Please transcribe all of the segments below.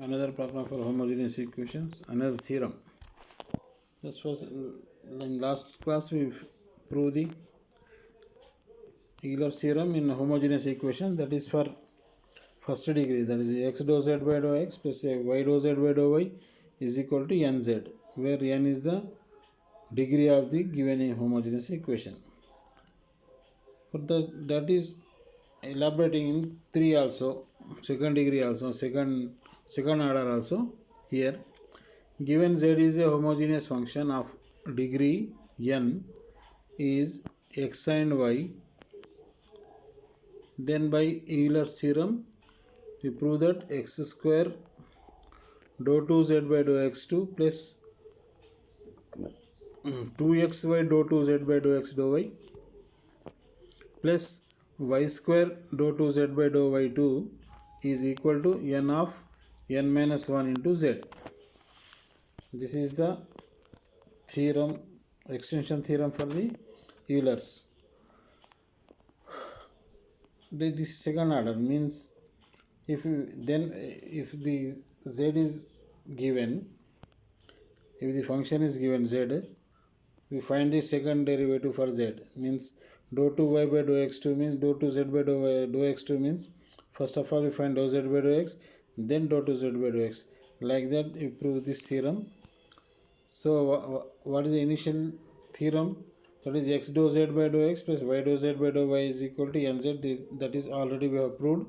Another problem for homogeneous equations, another theorem. This was in last class we proved the Euler's theorem in homogeneous equation, that is for first degree, that is x dou z by dou x plus y dou z by dou y is equal to nz, where n is the degree of the given homogeneous equation. For that is elaborating in 3 also, second degree also, second order also. Here given z is a homogeneous function of degree n is x and y, then by Euler's theorem we prove that x square dou 2z by dou x2 plus 2xy dou 2z by dou x dou y plus y square dou 2z by dou y2 is equal to n of n minus 1 into z. This is the theorem, extension theorem for the Euler's. This is second order, means if the z is given, if the function is given z, we find the second derivative for z, means dou 2y by dou x2 means dou 2z by dou x2 means first of all we find dou z by dou x, then dou 2z by dou x. Like that we prove this theorem. So what is the initial theorem? That is x dou z by dou x plus y dou z by dou y is equal to nz. That is already we have proved.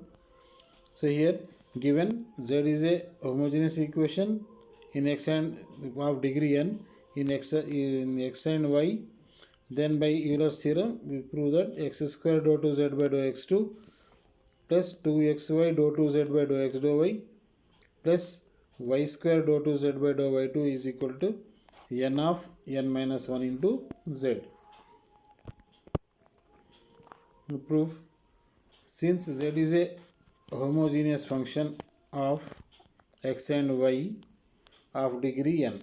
So here given z is a homogeneous equation in x and of degree n in x and y, then by Euler's theorem we prove that x square dou 2z by dou x2 plus 2xy dou 2z by dou x dou y plus y square dou 2z by dou y2 is equal to n of n minus 1 into z. Proof: since z is a homogeneous function of x and y of degree n,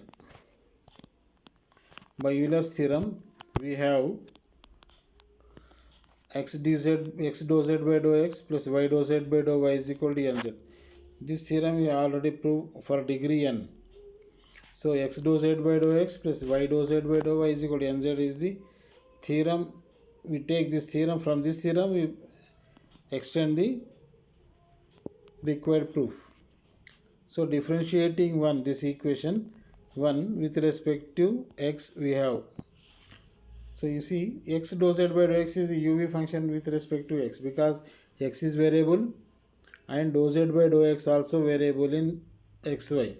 by Euler's theorem we have x dou z by dou x plus y dou z by dou y is equal to nz. This theorem we already proved for degree n. So x dou z by dou x plus y dou z by dou y is equal to nz is the theorem. We take this theorem, from this theorem we extend the required proof. So differentiating this equation 1 with respect to x we have. So you see x dou z by dou x is a uv function with respect to x, because x is variable and dou z by dou x also variable in xy.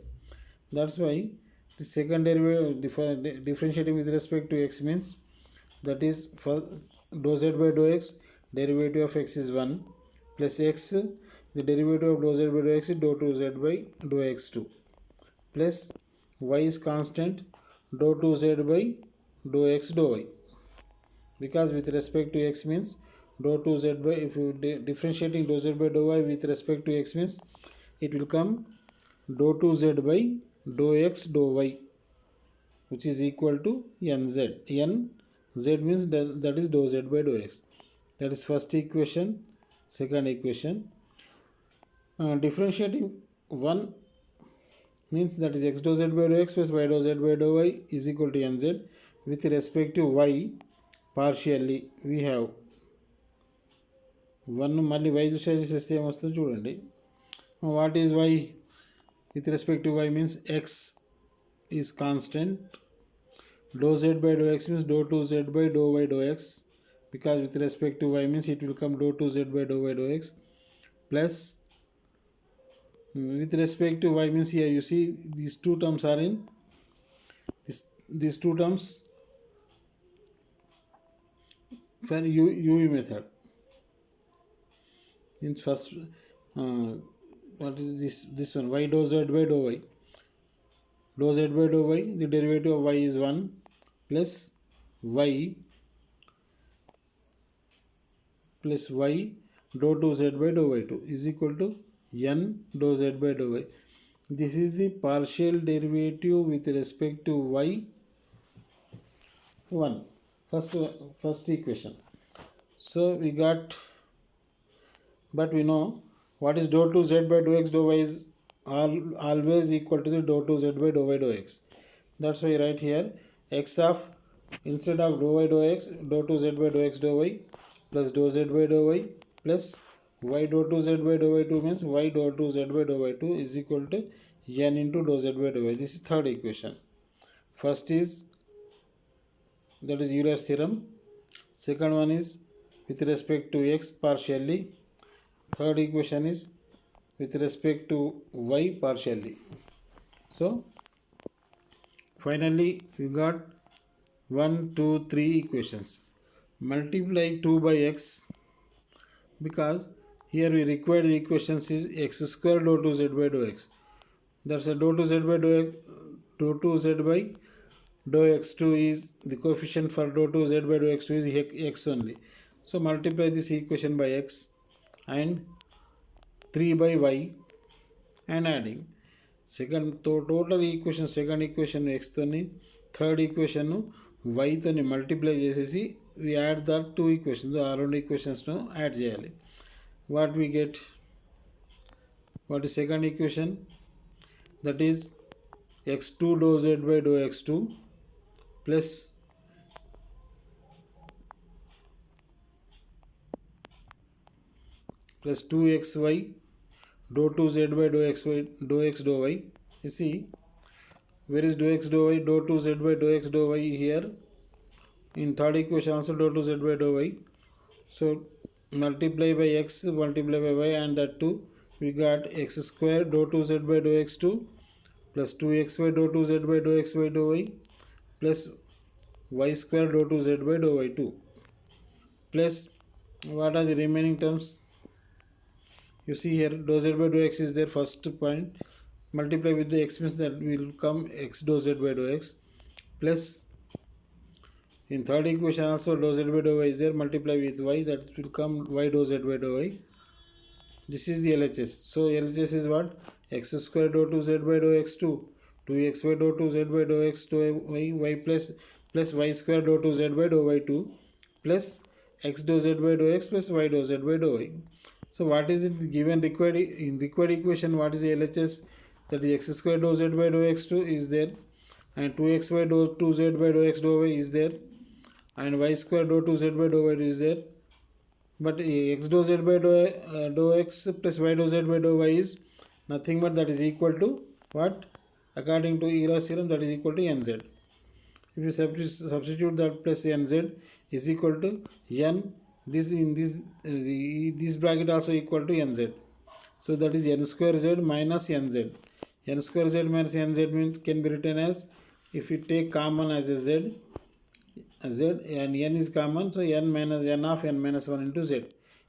That's why the second derivative differentiating with respect to x means, that is for dou z by dou x, derivative of x is 1 plus x, the derivative of dou z by dou x is dou 2z by dou x2 plus y is constant dou 2z by dou x dou y, because with respect to x means dou 2z by, if you differentiating dou z by dou y with respect to x means it will come dou 2z by dou x dou y, which is equal to nz. Nz means that is dou z by dou x. That is first equation. Second equation, differentiating 1 means that is x dou z by dou x plus y dou z by dou y is equal to nz. With respect to y partially we have 1 మళ్ళీ y దృష్ట్యా చేసేస్తే ఏమొస్తుందో చూడండి. What is y? With respect to y means x is constant, dou z by dou x means dou 2z by dou y dou x, because with respect to y means it will come dou 2z by dou y dou x, plus with respect to y means here you see these two terms are in these two terms for UV method. In first what is this one, y dou z by dou y, dou z by dou y, the derivative of y is 1 plus y dou 2z by dou y2 is equal to n dou z by dou y. This is the partial derivative with respect to y 1, first equation. So we got, but we know what is dou 2z by dou x dou y is always equal to the dou 2 z by dou y dou x. That's why I write here x of, instead of dou y dou x, dou 2 z by dou x dou y plus dou z by dou y plus y dou 2 z by dou y 2 means y dou 2 z by dou y 2 is equal to n into dou z by dou y. This is third equation. First is, that is Euler's theorem. Second one is with respect to x partially. Third equation is with respect to y partially. So finally we got 1, 2, 3 equations. Multiply 2 by x, because here we require the equations is x square dou 2 z by dou x. That's a dou 2 z by dou x, dou 2 z by dou x2 is the coefficient for dou 2 z by dou x2 is x only. So multiply this equation by x and 3 by y and adding. Second total equation, second equation x తోని, third equation y తోని multiply చేసేసి we add the two equations, ఆ రెండు ఈక్వేషన్స్ను add చేయాలి. What we get? What is second equation? That is x2 dou z by dou x2 plus plus 2xy dou 2z by dou xy dou x dou y. You see, where is dou x dou y? Dou 2z by dou x dou y here. In third equation also dou 2z by dou y. So multiply by x, multiply by y, and that too we got x square dou 2z by dou x2 plus 2xy dou 2z by dou xy dou y plus y square dou 2z by dou y2 plus what are the remaining terms? You see here dou z by dou x is there, first point. Multiply with the x means that will come x dou z by dou x plus in third equation also dou z by dou y is there, multiply with y, that will come y dou z by dou y. This is the LHS. So LHS is what? X square dou 2z by dou x2, 2xy dou 2z by dou x dou y, y plus y square dou 2z by dou y2 plus x dou z by dou x plus y dou z by dou y. So what is it given required in required equation? What is the LHS? That is x square dou z by dou x2 is there, and 2xy dou 2z by dou x dou y is there, and y square dou 2z by dou y is there. But x dou z by dou x plus y dou z by dou y is nothing but that is equal to what? According to Euler's theorem, that is equal to nz. If you substitute that plus nz is equal to n, this in this bracket also equal to nz. So that is n square z minus nz. N square z minus nz means can be written as, if you take common as a z and n is common, so n minus n of n minus 1 into z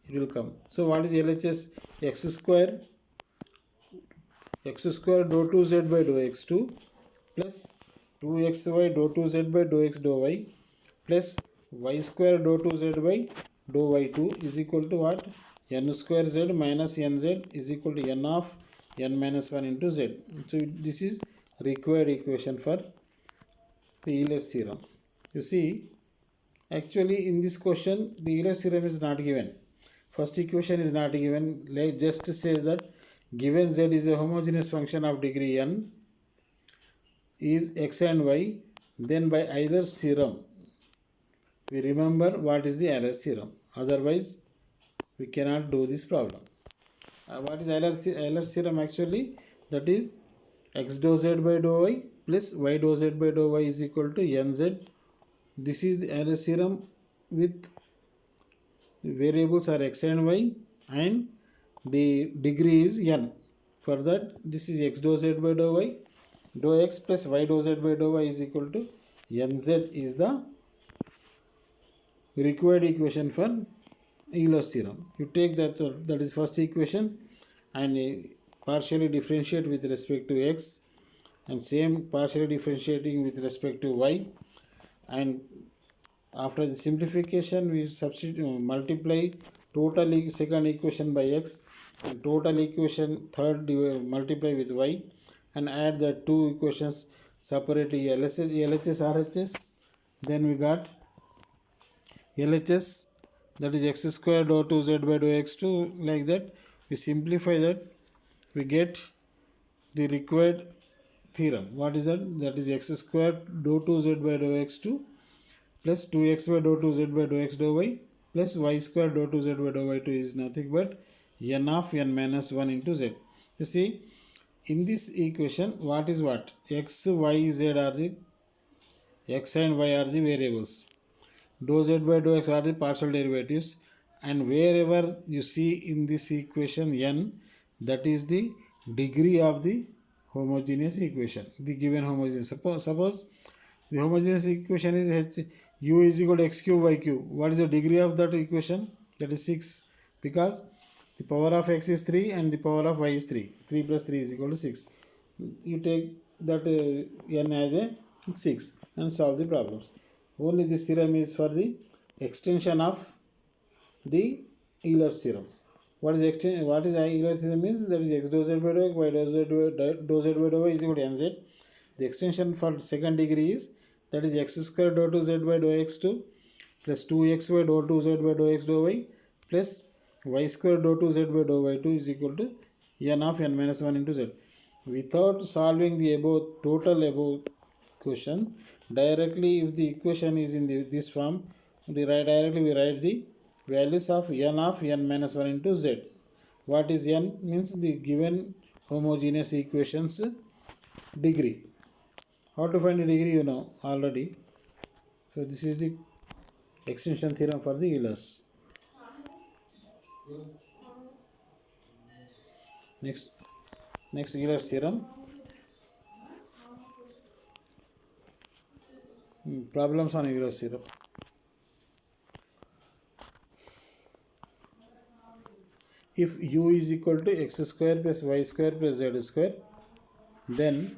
it will come. So what is LHS? x square dou 2z by dou x2 plus 2xy dou 2z by dou x dou y plus y square dou 2z by dou y2 is equal to what? N square z minus nz is equal to n of n minus 1 into z. So this is required equation for the Euler's theorem. You see, actually in this question the Euler's theorem is not given. First equation is not given. Just says that given z is a homogeneous function of degree n is x and y, then by Euler's theorem we remember what is the Euler's theorem. Otherwise we cannot do this problem. What is Euler's theorem actually? That is x dou z by dou y plus y dou z by dou y is equal to nz. This is the Euler's theorem with variables are x and y and the degree is n. For that, this is x dou z by dou y dou x plus y dou z by dou y is equal to nz is the required equation for Euler's theorem. You take that is first equation and partially differentiate with respect to x, and same partially differentiating with respect to y, and after the simplification we multiply total second equation by x and total equation third multiply with y and add the two equations separately, LHS RHS. Then we got LHS, that is x square dou 2z by dou x2, like that we simplify that we get the required theorem. What is that? That is x square dou 2z by dou x2 plus 2x by dou 2z by dou x dou y plus y square dou 2z by dou y2 is nothing but n of n minus 1 into z. You see, in this equation, what is what? X, y, z are the x and y are the variables. Dou z by dou x are the partial derivatives, and wherever you see in this equation n, that is the degree of the homogeneous equation, the given homogeneous. Suppose the homogeneous equation is u is equal to x cube y cube. What is the degree of that equation? That is 6, because the power of x is 3 and the power of y is 3. 3 plus 3 is equal to 6. You take that n as a 6 and solve the problems. Only this theorem is for the extension of the Euler's theorem. What is Euler's theorem means? That is x dou z by dou x, y dou z by dou y is equal to nz. The extension for second degree is, that is x square dou 2z by dou x2 plus 2xy dou 2z by dou x dou y plus y square dou 2z by dou y2 is equal to n of n minus 1 into z. Without solving the above question, directly if the equation is in this form, directly we write the values of n minus 1 into z. What is n? Means the given homogeneous equations degree. How to find the degree you know already. So this is the extension theorem for the Euler's. Next Euler's theorem. Problems on Euler's theorem. If u is equal to x square plus y square plus z square, then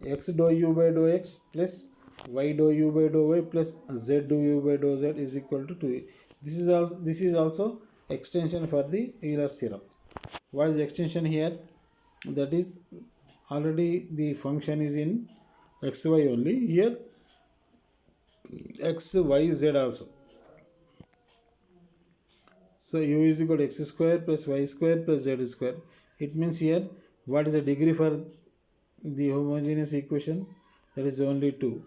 x dou u by dou x plus y dou u by dou y plus z dou u by dou z is equal to 2. This is also extension for the Euler's theorem. What is the extension here? That is, already the function is in xy only. Here x, y, z also. So u is equal to x square plus y square plus z square. It means here, what is the degree for the homogeneous equation? That is only 2.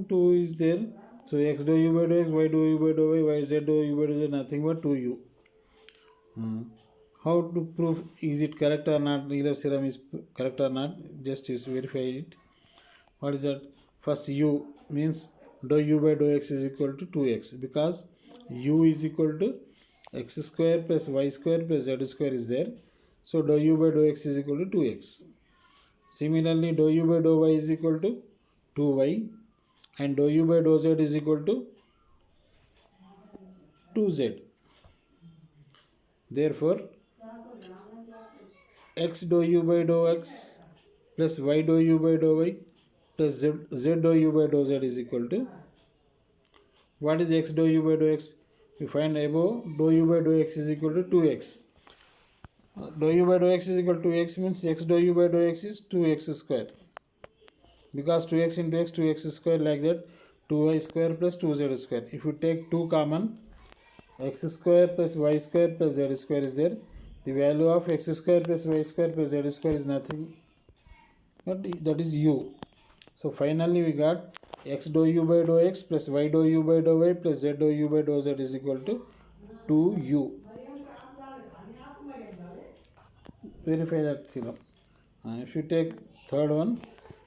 2 is there. So x dou u by dou x, y dou u by dou y, z dou u by dou z, nothing but 2u. How to prove is it correct or not? Euler's theorem is correct or not? Just verify it. What is that? First, u means dou u by dou x is equal to 2x, because u is equal to x square plus y square plus z square is there. So dou u by dou x is equal to 2x. Similarly, dou u by dou y is equal to 2y, and dou u by dou z is equal to 2z. Therefore, x dou u by dou x plus y dou u by dou y plus z dou u by dou z is equal to, what is x dou u by dou x? We find above, dou u by dou x is equal to 2x. Dou u by dou x is equal to 2x means x dou u by dou x is 2x square. Because 2x into x, 2x square, like that, 2y square plus 2z square. If you take 2 common, x square plus y square plus z square is there. The value of x square plus y square plus z square is nothing but that is u. So finally we got x dou u by dou x plus y dou u by dou y plus z dou u by dou z is equal to 2u. Verify that theorem. If you take third one,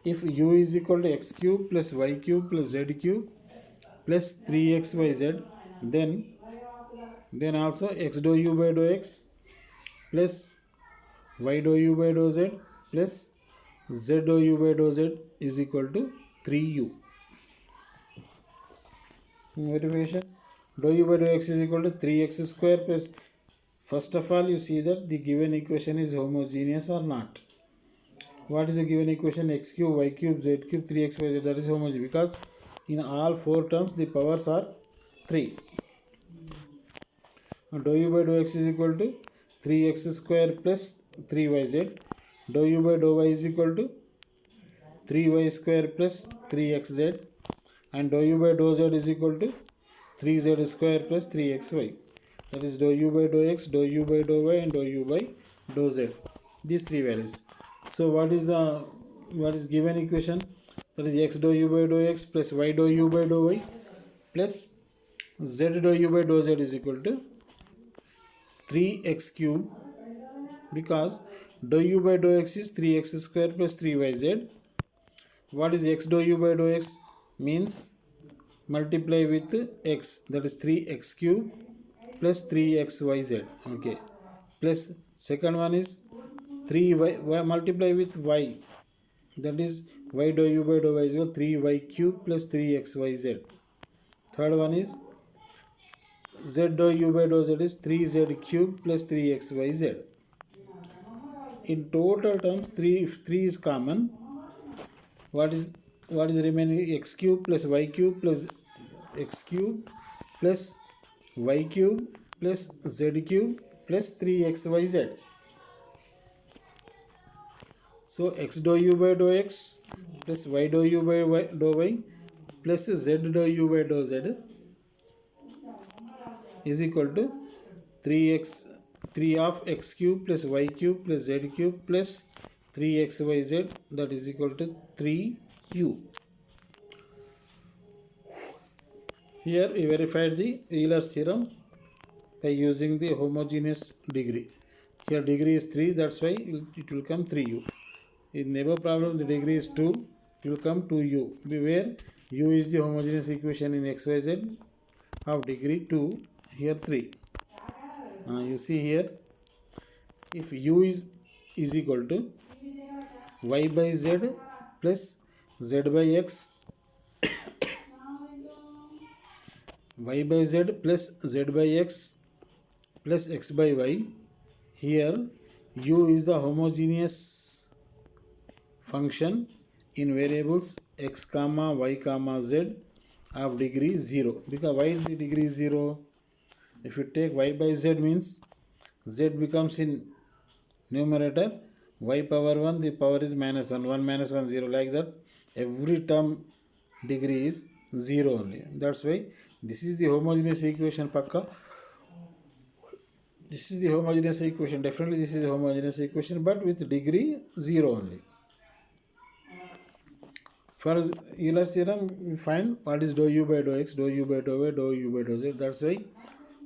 if u is equal to x cube plus y cube plus z cube plus 3xyz, then also x dou u by dou x plus y dou u by dou z plus z dou u by dou z is equal to 3u. Verification. Dou u by dou x is equal to 3x square plus, first of all you see that the given equation is homogeneous or not. What is the given equation? X cube, y cube, z cube, 3xyz, that is homogeneous, because in all 4 terms the powers are 3. Dou u by dou x is equal to 3x square plus 3yz. Dou u by dou y is equal to 3y square plus 3xz, and dou u by dou z is equal to 3z square plus 3xy. That is dou u by dou x, dou u by dou y, and dou u by dou z. These 3 values. So what is given equation? That is x dou u by dou x plus y dou u by dou y plus z dou u by dou z is equal to 3x cube, because dou u by dou x is 3x square plus 3yz. What is x dou u by dou x? Means multiply with x, that is 3x cube plus 3xyz. Okay, plus second one is 3y multiply with y, that is y dou u by dou y is equal 3y cube plus 3xyz. Third one is z dou u by dou z is 3z cube plus 3xyz. In total terms, 3, if 3 is common, what is remaining? X cube plus y cube plus x cube plus y cube plus z cube plus 3xyz. So x dou u by dou x plus y dou u by dou y plus z dou u by dou z is equal to 3 of x cube plus y cube plus z cube plus 3xyz, that is equal to 3u. Here we verified the Euler's theorem by using the homogeneous degree. Here degree is 3, that's why it will come 3u. In the above problem the degree is 2, it will come 2u, where u is the homogeneous equation in xyz of degree 2, here 3. You see here, if u is equal to y by z plus z by x, y by z plus z by x plus x by y, here u is the homogeneous function in variables x comma y comma z of degree 0. Because why is the degree 0? If you take y by z means z becomes in numerator, y power 1, the power is minus 1, 1 minus 1 0, like that every term degree is 0 only. That's why this is the homogeneous equation pakka. This is the homogeneous equation, definitely this is a homogeneous equation, but with degree 0 only. For Euler's theorem, we find what is dou u by dou x, dou u by dou y, dou u by dou z. That's why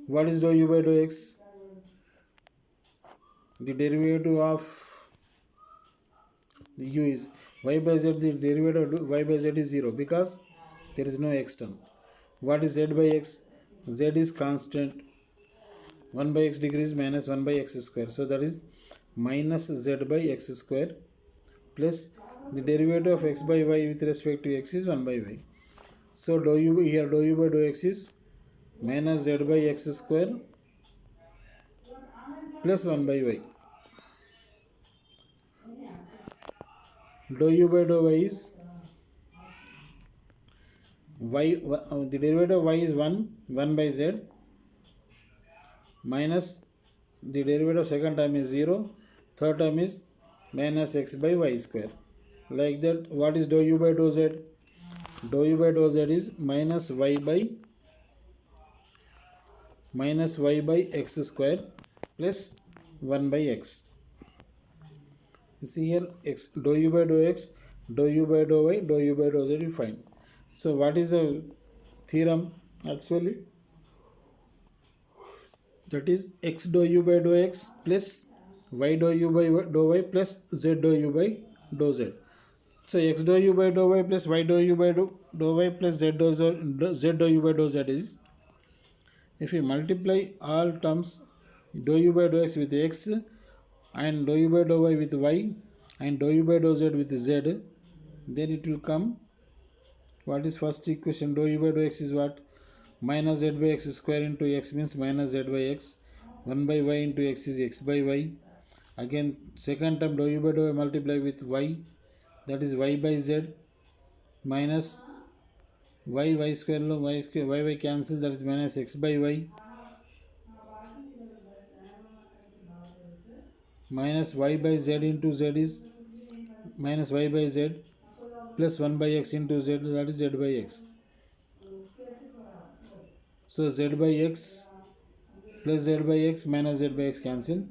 what is dou u by dou x? The derivative of the u is y by z, the derivative of y by z is 0 because there is no x term. What is z by x? Z is constant. 1 by x degree is minus 1 by x square. So that is minus z by x square plus the derivative of x by y with respect to x is 1 by y. So dou u here, dou u by dou x is minus z by x square plus 1 by y. Dou u by dou y is y, the derivative of y is 1 by z, minus the derivative of second term is 0, third term is minus x by y square. Like that, what is dou u by dou z? Dou u by dou z is minus y by x square plus 1 by x. You see here, x dou u by dou x, dou u by dou y, dou u by dou z, you find. So what is the theorem actually? That is x dou u by dou x plus y dou u by dou y plus z dou u by dou z. So x dou u by dou y plus y dou u by dou y plus z dou u by dou z is, if we multiply all terms dou u by dou x with x and dou u by dou y with y and dou u by dou z with z, then it will come, what is first equation? Dou u by dou x is what? Minus z by x square into x means minus z by x. 1 by y into x is x by y. Again second term dou u by dou y multiply with y, that is y by z, minus y square y cancel, that is minus x by y, minus y by z into z is minus y by z plus 1 by x into z, that is z by x. So z by x plus z by x minus z by x cancel.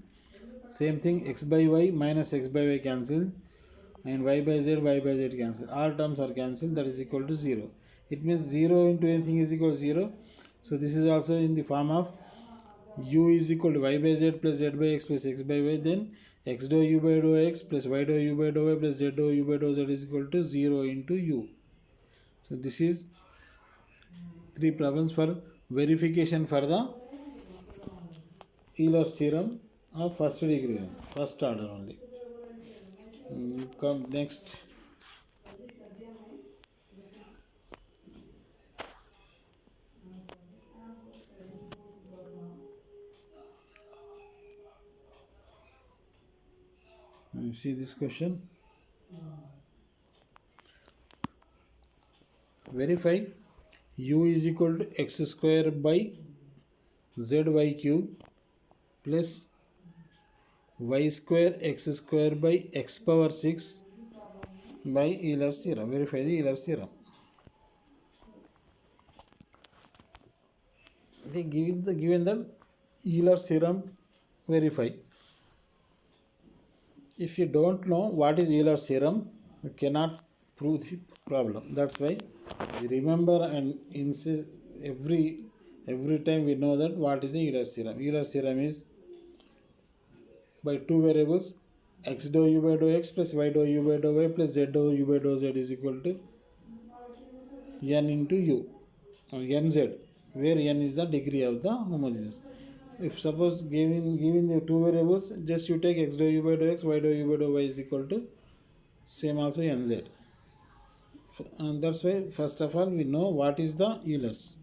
Same thing, x by y minus x by y cancel, and y by z cancel. All terms are cancelled, that is equal to 0. It means 0 into anything is equal to 0. So this is also in the form of u is equal to y by z plus z by x plus x by y. Then x dou u by dou x plus y dou u by dou y plus z dou u by dou z is equal to 0 into u. So this is 3 problems for verification for the Euler's theorem of first degree, first order only. Come next. You see this question. Verify u is equal to x square by zy cube plus y square x square by x power 6 by Euler's theorem. Verify the Euler's theorem. They given the Euler's theorem, verify. If you don't know what is Euler's theorem, you cannot prove the problem. That's why we remember and insist every time we know that what is the Euler's theorem. Euler's theorem is by two variables, x dou u by dou x plus y dou u by dou y plus z dou u by dou z is equal to n into u, nz, where n is the degree of the homogeneous. If suppose given the two variables, just you take x dou u by dou x, y dou u by dou y is equal to same also nz. And that's why first of all we know what is the Euler's.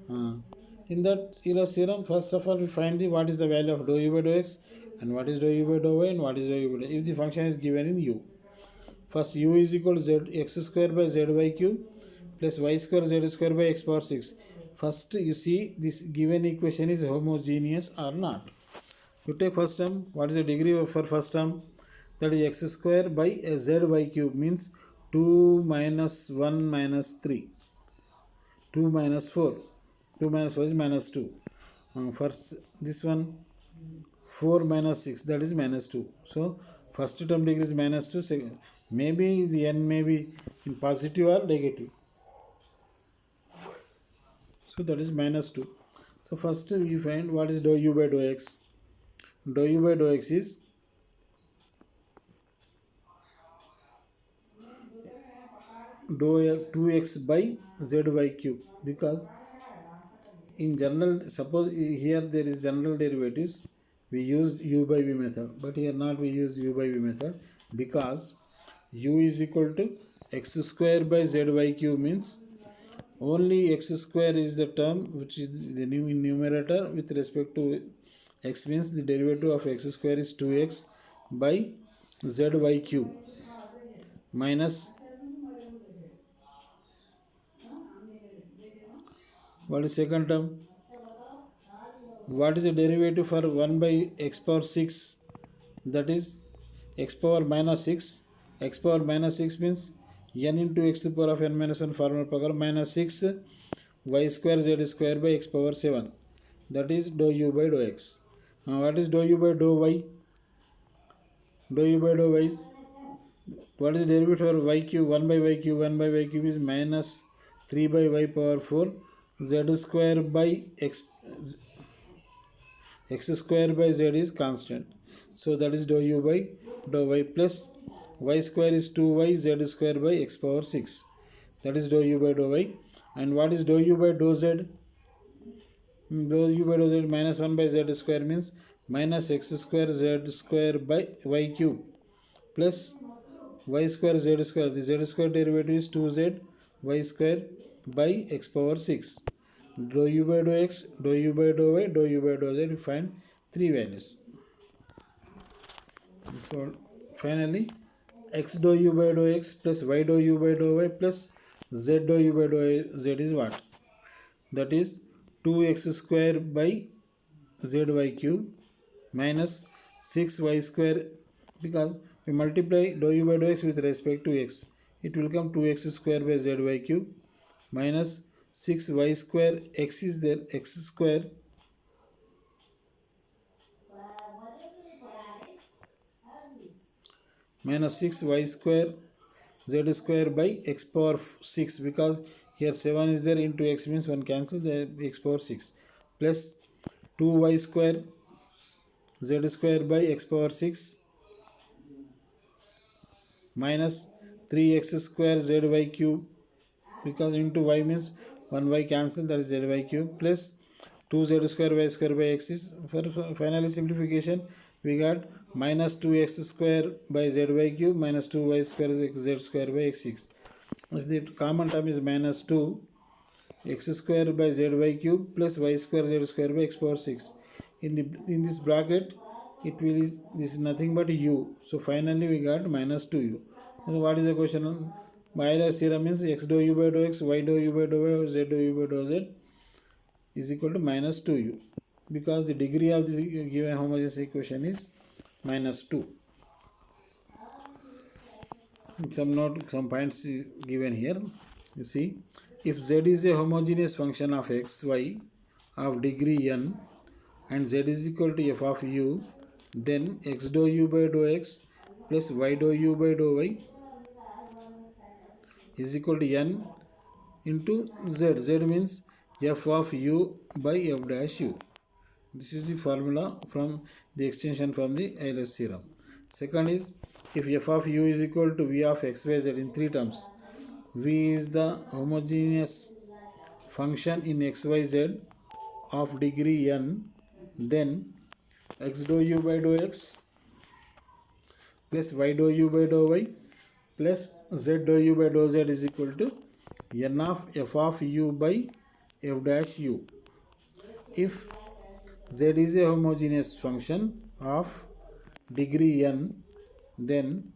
In that Euler's theorem, first of all we find the what is the value of dou u by dou x and what is dou u by dou y and what is dou u by dou. If the function is given in u, first u is equal to z x square by zy cube plus y square z square by x power 6. First you see this given equation is homogeneous or not. You take first term, what is the degree for first term? That is x square by zy cube means 2 minus 1 minus 3, 2 minus 4, 2 minus 4 is minus 2. First this one 4 minus 6, that is minus 2. So first term degree is minus 2. Second, maybe the n may be in positive or negative. So that is minus 2. So first we find what is dou u by dou x. Dou u by dou x is dou 2x by zy cube, because in general, suppose here there is general derivatives, we used u by v method, but here not we use u by v method, because u is equal to x square by zy cube means only x square is the term which is the numerator with respect to x, means the derivative of x square is 2x by zy cube minus what is second term? What is the derivative for 1 by x power 6? That is x power minus 6. X power minus 6 means n into x to the power of n minus 1 formula power minus 6 y square z square by x power 7. That is dou u by dou x. What is dou u by dou y? Dou u by dou y is, what is the derivative for y cube? 1 by y cube. 1 by y cube is minus 3 by y power 4 z square by x square by z is constant. So that is dou u by dou y plus y square is 2y z square by x power 6. That is dou u by dou y. And what is dou u by dou z? Dou u by dou z minus 1 by z square means minus x square z square by y cube plus y square z square. The z square derivative is 2z y square by x power 6. Dou u by dou x, dou u by dou y, dou u by dou z, we find three values. So finally x dou u by dou x plus y dou u by dou y plus z dou u by dou z is what? That is 2x square by zy cube minus 6y square, because we multiply dou u by dou x with respect to x, it will come 2x square by zy cube minus 6y square, x is there, x square minus 6y square z square by x power 6, because here 7 is there, into x means 1 cancel, the x power 6, plus 2y square z square by x power 6 minus 3x square zy cube, because into y means 1y cancel, that is zy cube, plus 2z square y square by x is, for finally simplification we got minus 2x square by zy cube minus 2y square z square by x6. If the common term is minus 2 x square by zy cube plus y square z square by x power 6, in this bracket it will is, this is nothing but u, so finally we got minus 2u. So what is the question? Euler's theorem means x dou u by dou x, y dou u by dou y, z dou u by dou z is equal to minus 2u, because the degree of the given homogeneous equation is minus 2. Some points given here. You see, if z is a homogeneous function of x, y of degree n and z is equal to f of u, then x dou u by dou x plus y dou u by dou y is equal to n into z. Z means f of u by f dash u. This is the formula from the extension from the Euler's theorem. Second is, if f of u is equal to v of x, y, z in three terms, v is the homogeneous function in x, y, z of degree n, then x dou u by dou x plus y dou u by dou y plus z dou u by dou z is equal to n of f of u by f dash u. If z is a homogeneous function of degree n, then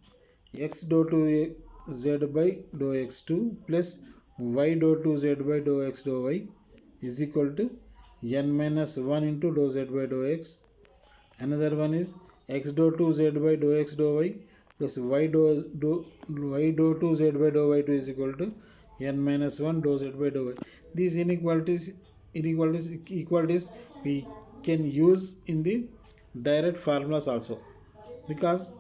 x dou to z by dou x2 plus y dou to z by dou x dou y is equal to n minus 1 into dou z by dou x. Another one is x dou to z by dou x dou y plus y dou to z by dou y2 is equal to n minus 1 dou z by dou y. These equalities we can use in the direct formulas also, because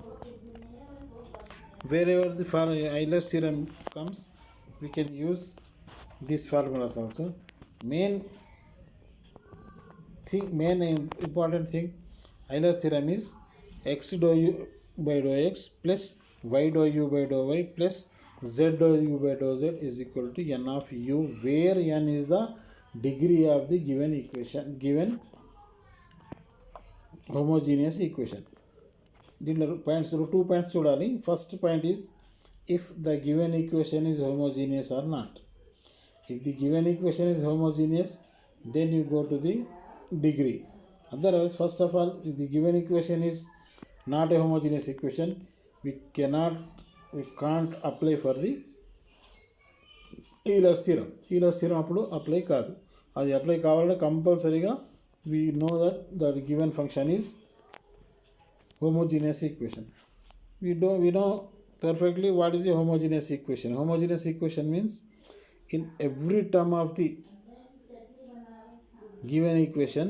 wherever the Euler's theorem comes, we can use these formulas also. Main important thing, Euler's theorem is x dou u by dou x plus y dou u by dou y plus z dou u by dou z is equal to n of u, where n is the degree of the given equation, given homogeneous equation. దీంట్లో points 2 points చూడాలి. First point is if the given equation is homogeneous or not. If the given equation is homogeneous, then you go to the degree. Otherwise, first of all, if the given equation is not a homogeneous equation, we can't apply for the Euler's theorem. Euler's theorem అప్పుడు apply కాదు. అది apply కావాలంటే కంపల్సరీగా we know that the given function is homogeneous equation. We know perfectly what is a homogeneous equation. Homogeneous equation means in every term of the given equation,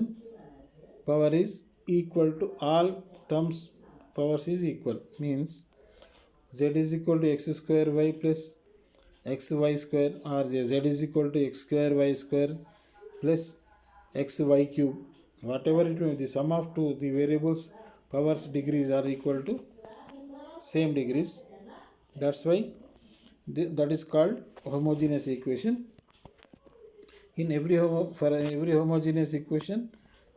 power is equal to all terms, powers is equal, means z is equal to x square y plus xy square, or z is equal to x square y square plus xy cube, whatever it may be, the sum of two the variables powers degrees are equal to same degrees. That's why that is called homogeneous equation. In for every homogeneous equation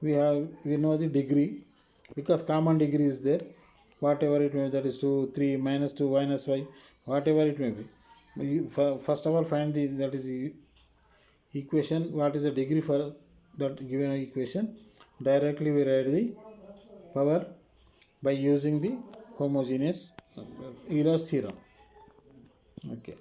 we know the degree, because common degree is there, whatever it may be, that is 2, 3, minus 2, minus 5, whatever it may be. First of all, find that is the equation, what is the degree for that given equation. Directly we write the power by using the homogeneous Euler's theorem. Okay.